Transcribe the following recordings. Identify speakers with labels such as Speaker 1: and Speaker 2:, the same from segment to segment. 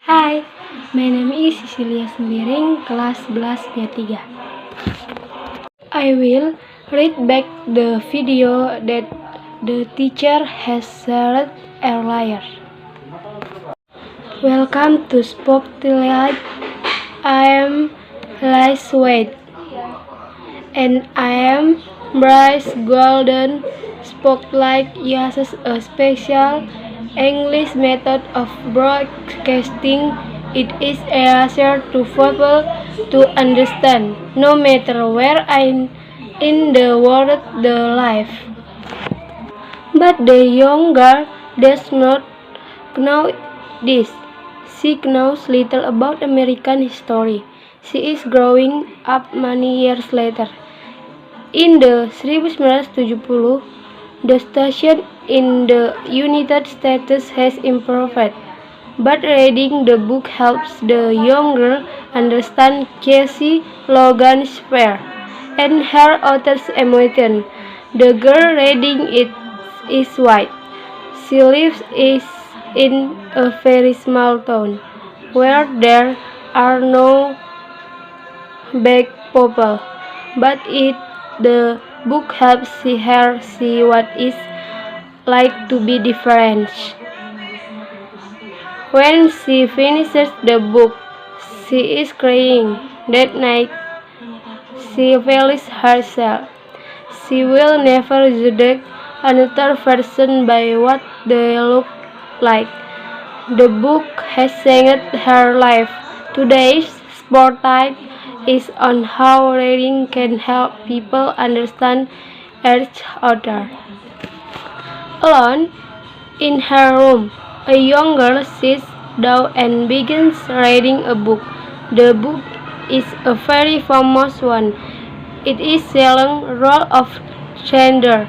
Speaker 1: Hai, my name is Cecilia Sembiring, kelas 11 B3. I will read back the video that the teacher has shared earlier. Welcome to Spotlight. I am Liz Wade, and I am Bryce Golden. Spotlight uses a special English method of broadcasting. It is easier to people to understand, no matter where in the world they live. But the young girl does not know this. She knows little about American history. She is growing up many years later. In the 1970, the situation in the United States has improved, but reading the book helps the young girl understand Casey Logan's fear and her author's emotion. The girl reading it is white. She lives in a very small town where there are no black people, but the book helps her see what it's like to be different. When she finishes the book, she is crying. That night, she tells herself she will never judge another person by what they look like. The book has changed her life. Today's spotlight is on how reading can help people understand each other. Alone in her room, a young girl sits down and begins reading a book. The book is a very famous one. It is selling Roll of Thunder,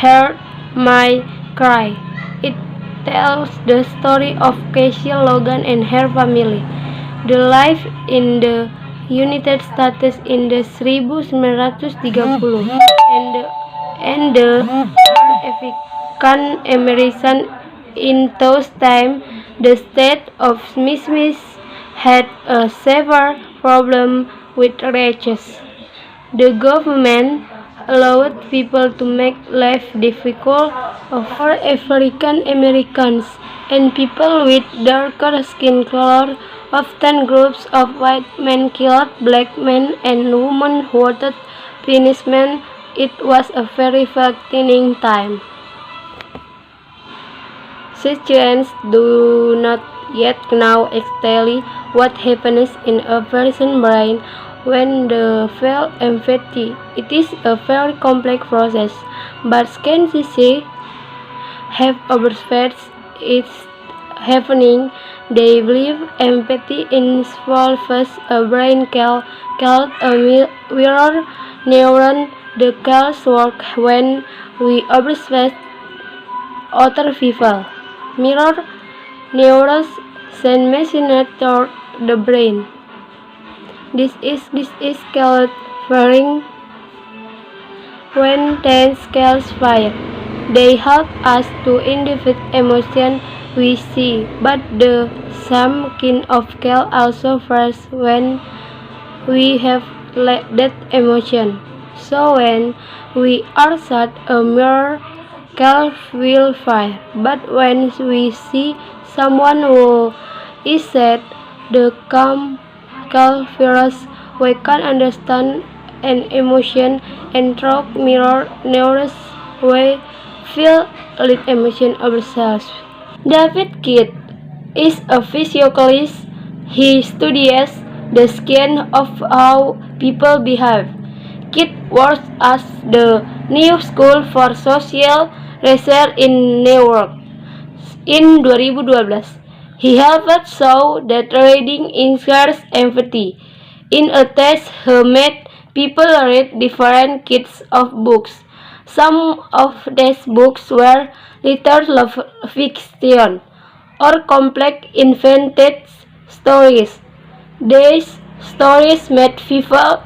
Speaker 1: Hear My Cry. It tells the story of Casey Logan and her family. The life in the United States in the 1930 and the African American in those times. The state of Mississippi had a severe problem with races. The government allowed people to make life difficult for African Americans and people with darker skin color. Often groups of white men killed black men and women wanted punishment. It was a very frightening time. Scientists do not yet know exactly what happens in a person's brain when they feel empathy. It is a very complex process, but scientists have observed it happening. They believe empathy involves a brain called a mirror neuron. The cells work when we observe other people. Mirror neurons send messages toward the brain. This is called firing. When ten scales fire, they help us to identify emotion we see, but the same kind of scale also fires when we have that emotion. So when we are sad, a mirror scale will fire. But when we see someone who is sad, the calm scale fires. We can understand an emotion, and through mirror neurons we feel that emotion ourselves. David Kidd is a physiologist. He studies the science of how people behave. Kidd works at the New School for Social Research in New York. In 2012, he helped show that reading increases empathy. In a test he made people read different kinds of books. Some of these books were literal fiction or complex invented stories. These stories made people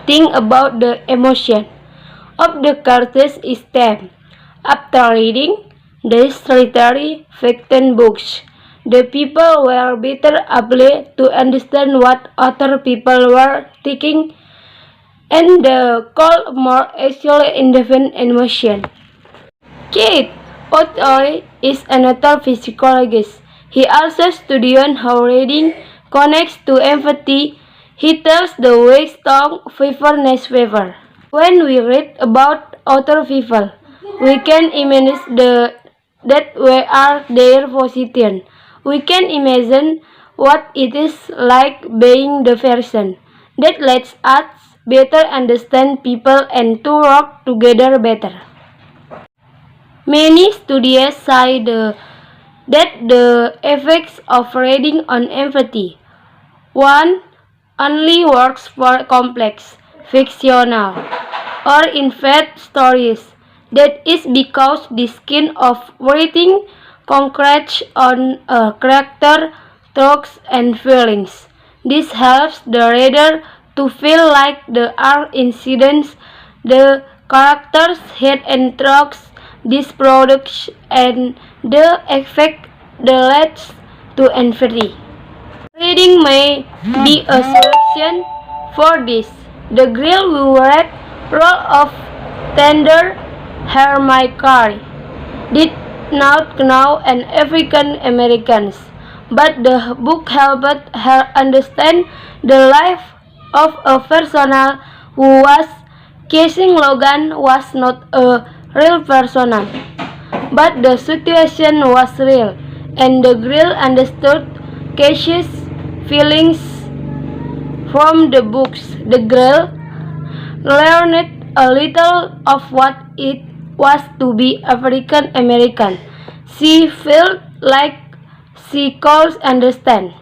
Speaker 1: think about the emotion of the characters instead. After reading these literary fiction books, The people were better able to understand what other people were thinking and called more actually independent emotion. Keith Otoy is another psychologist. He also studied how reading connects to empathy. He tells the West Tongue Fever newspaper. When we read about other people, we can imagine that we are their position. We can imagine what it is like being the person. That lets us better understand people and to work together better. Many studies say that the effects of reading on empathy one only works for complex, fictional, or in-fact stories. That is because the skin of reading concretes on a character, thoughts, and feelings. This helps the reader to feel like the are incidents the characters had and thoughts these products and the effect that leads to empathy. Reading may be a solution for this. The girl who read role of tender Hermione did not know an African Americans, but the book helped her understand the life of a person who was Casing Logan was not a real person, but the situation was real, and the girl understood Casey's feelings from the books. The girl learned a little of what it was to be African American. She felt like she could understand.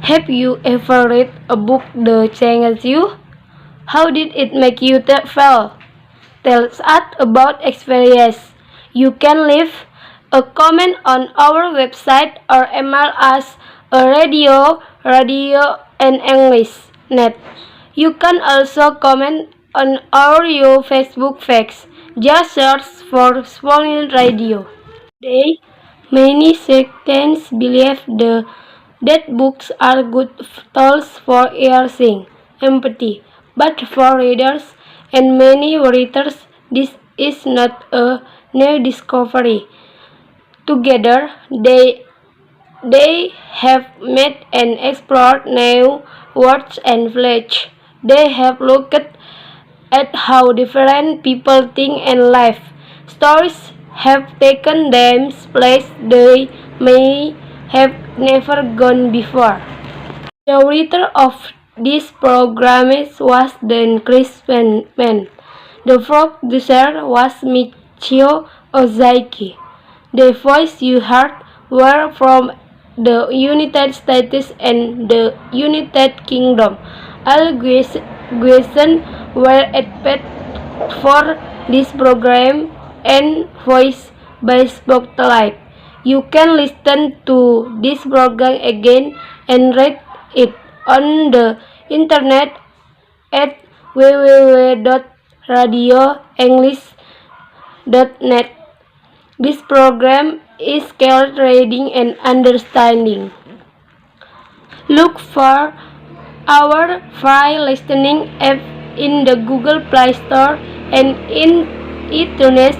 Speaker 1: Have you ever read a book that changed you? How did it make you feel? Tell us about experience. You can leave a comment on our website or email us a radio and English net. You can also comment on our Facebook page. Just search for Spanish Radio. Today, many sections believe that books are good tools for erasing empathy, but for readers and many writers, this is not a new discovery. Together, they have met and explored new words and flesh. They have looked at how different people think and live. Stories have taken them places they may have never gone before. The writer of this program was Dan Crispman. The producer was Michio Ozaki. The voices you heard were from the United States and the United Kingdom. All questions were edited for this program and voiced by Spotlight. You can listen to this program again and read it on the internet at www.radioenglish.net. This program is called Reading and Understanding. Look for our free listening app in the Google Play Store and in iTunes.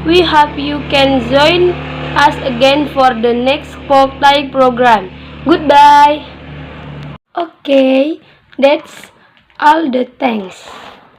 Speaker 1: We hope you can join us again for the next Spotlight program. Goodbye. Okay, that's all the thanks.